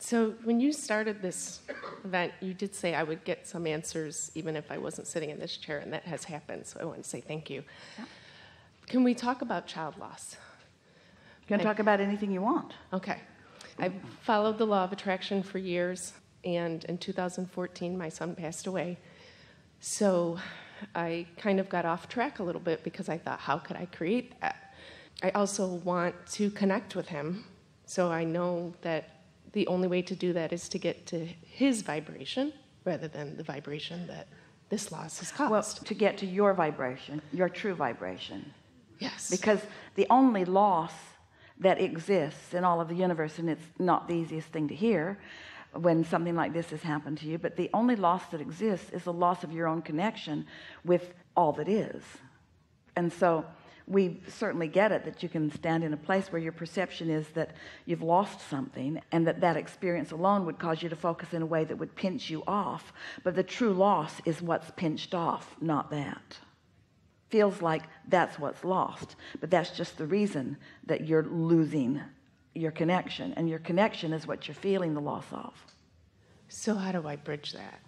So when you started this event, you did say I would get some answers even if I wasn't sitting in this chair, and that has happened, so I want to say thank you. Yeah. Can we talk about child loss? You can talk about anything you want. Okay. I've followed the law of attraction for years, and in 2014, my son passed away. So I kind of got off track a little bit because I thought, how could I create that? I also want to connect with him, so I know that the only way to do that is to get to his vibration rather than the vibration that this loss has caused. Well, to get to your vibration, your true vibration. Yes. Because the only loss that exists in all of the universe, and it's not the easiest thing to hear when something like this has happened to you, but the only loss that exists is the loss of your own connection with all that is. And so we certainly get it that you can stand in a place where your perception is that you've lost something, and that experience alone would cause you to focus in a way that would pinch you off. But the true loss is what's pinched off, not that. Feels like that's what's lost, but that's just the reason that you're losing your connection, and your connection is what you're feeling the loss of. So how do I bridge that?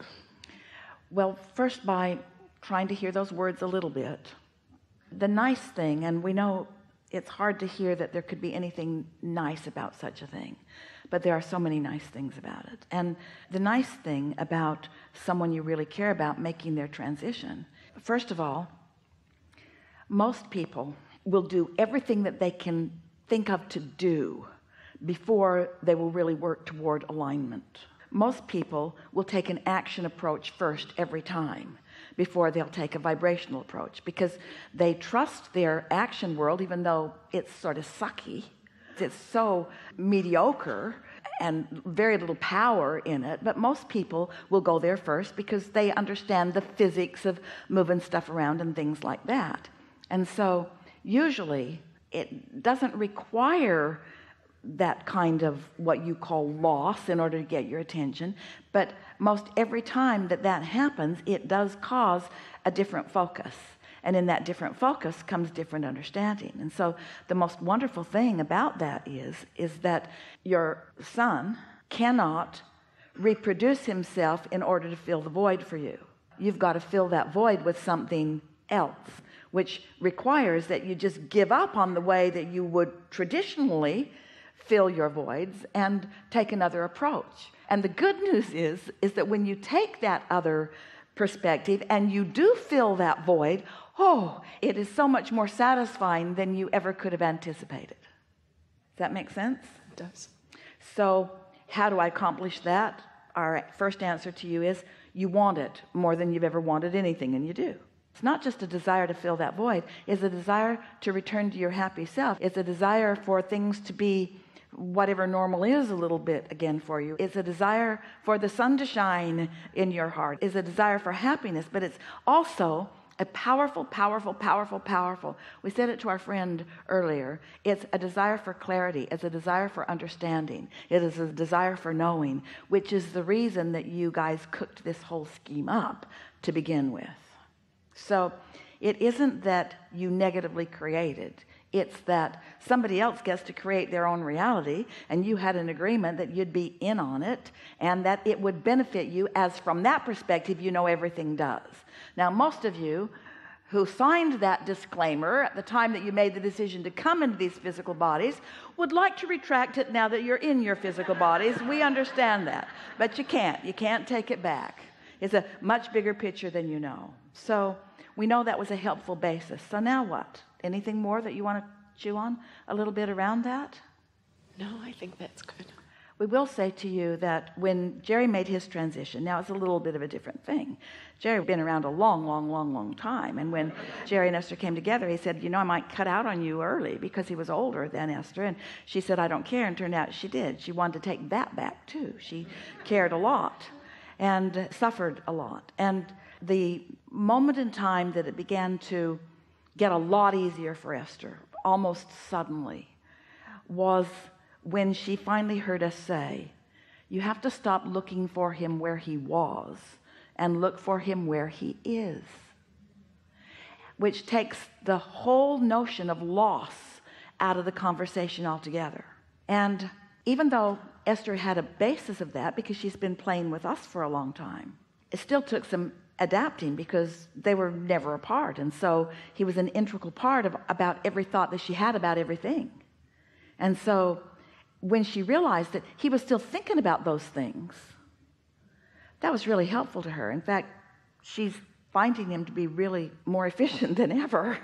Well, first by trying to hear those words a little bit. The nice thing, and we know it's hard to hear that there could be anything nice about such a thing, but there are so many nice things about it. And the nice thing about someone you really care about making their transition, first of all, most people will do everything that they can think of to do before they will really work toward alignment. Most people will take an action approach first every time before they'll take a vibrational approach, because they trust their action world, even though it's sort of sucky. It's so mediocre and very little power in it, but most people will go there first because they understand the physics of moving stuff around and things like that. And so usually it doesn't require that kind of what you call loss in order to get your attention, but most every time that happens, it does cause a different focus, and in that different focus comes different understanding. And so the most wonderful thing about that is that your son cannot reproduce himself in order to fill the void for you. You've got to fill that void with something else, which requires that you just give up on the way that you would traditionally fill your voids and take another approach. And the good news is that when you take that other perspective and you do fill that void, it is so much more satisfying than you ever could have anticipated. Does that make sense? It does. So how do I accomplish that? Our first answer to you is you want it more than you've ever wanted anything, and you do. It's not just a desire to fill that void. It's a desire to return to your happy self. It's a desire for things to be whatever normal is a little bit again for you. It's a desire for the sun to shine in your heart. It's a desire for happiness, but it's also a powerful. We said it to our friend earlier. It's a desire for clarity. It's a desire for understanding. It is a desire for knowing, which is the reason that you guys cooked this whole scheme up to begin with. So it isn't that you negatively created. It's that somebody else gets to create their own reality, and you had an agreement that you'd be in on it and that it would benefit you, as from that perspective you know everything does. Now, most of you who signed that disclaimer at the time that you made the decision to come into these physical bodies would like to retract it now that you're in your physical bodies. We understand that, but you can't take it back. It's a much bigger picture than you know. So we know that was a helpful basis. So now what? Anything more that you want to chew on a little bit around that? No, I think that's good. We will say to you that when Jerry made his transition, now it's a little bit of a different thing. Jerry had been around a long time. And when Jerry and Esther came together, he said, I might cut out on you early, because he was older than Esther. And she said, I don't care. And turned out she did. She wanted to take that back too. She cared a lot and suffered a lot. And the moment in time that it began to get a lot easier for Esther, almost suddenly, was when she finally heard us say, you have to stop looking for him where he was and look for him where he is, which takes the whole notion of loss out of the conversation altogether. And even though Esther had a basis of that because she's been playing with us for a long time. It still took some adapting because they were never apart, and so he was an integral part of about every thought that she had about everything. And so when she realized that he was still thinking about those things, that was really helpful to her. In fact, she's finding him to be really more efficient than ever.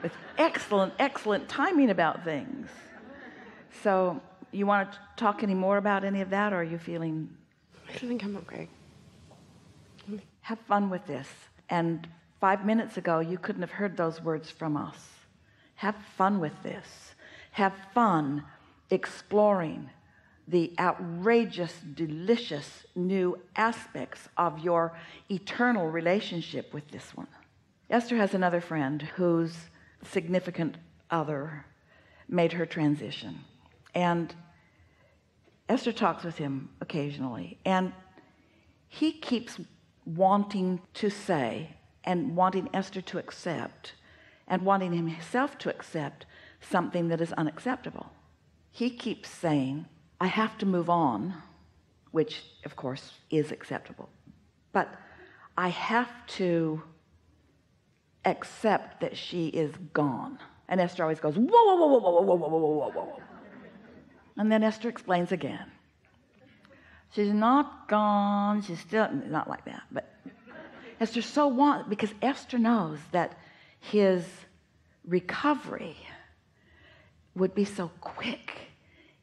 With excellent timing about things. So you want to talk any more about any of that, or are you feeling? I think I'm okay. Have fun with this. And 5 minutes ago, you couldn't have heard those words from us. Have fun with this. Have fun exploring the outrageous, delicious new aspects of your eternal relationship with this one. Esther has another friend whose significant other made her transition. And Esther talks with him occasionally. And he keeps wanting to say and wanting Esther to accept and wanting himself to accept something that is unacceptable. He keeps saying, I have to move on, which of course is acceptable, but I have to accept that she is gone. And Esther always goes, whoa, whoa, whoa, whoa, whoa, whoa, whoa, whoa, whoa, whoa, whoa. And then Esther explains again. She's not gone. She's still not like that. But Esther so wants, because Esther knows that his recovery would be so quick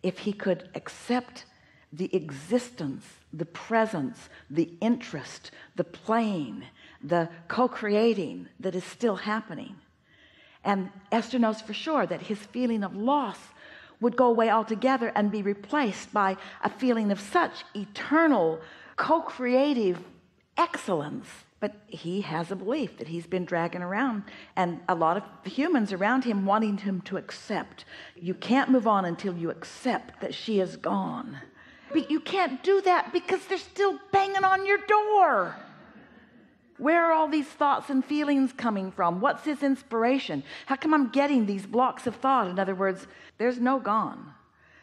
if he could accept the existence, the presence, the interest, the playing, the co-creating that is still happening. And Esther knows for sure that his feeling of loss would go away altogether and be replaced by a feeling of such eternal, co-creative excellence. But he has a belief that he's been dragging around, and a lot of humans around him wanting him to accept. You can't move on until you accept that she is gone. But you can't do that because they're still banging on your door. Where are all these thoughts and feelings coming from? What's his inspiration? How come I'm getting these blocks of thought? In other words, there's no gone.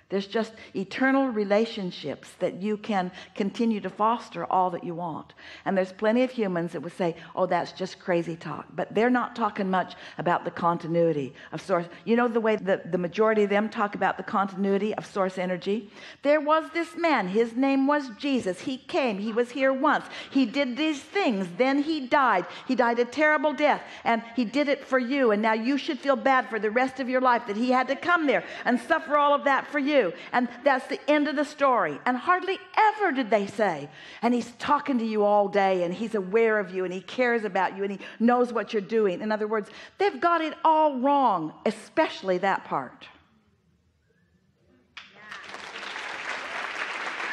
There's just eternal relationships that you can continue to foster all that you want. And there's plenty of humans that would say, oh, that's just crazy talk. But they're not talking much about the continuity of source. You know the way the majority of them talk about the continuity of source energy? There was this man. His name was Jesus. He came. He was here once. He did these things. Then he died. He died a terrible death. And he did it for you. And now you should feel bad for the rest of your life that he had to come there and suffer all of that for you. And that's the end of the story. And hardly ever did they say, and he's talking to you all day, and he's aware of you, and he cares about you, and he knows what you're doing. In other words, they've got it all wrong, especially that part.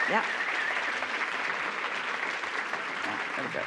Yeah, that was it.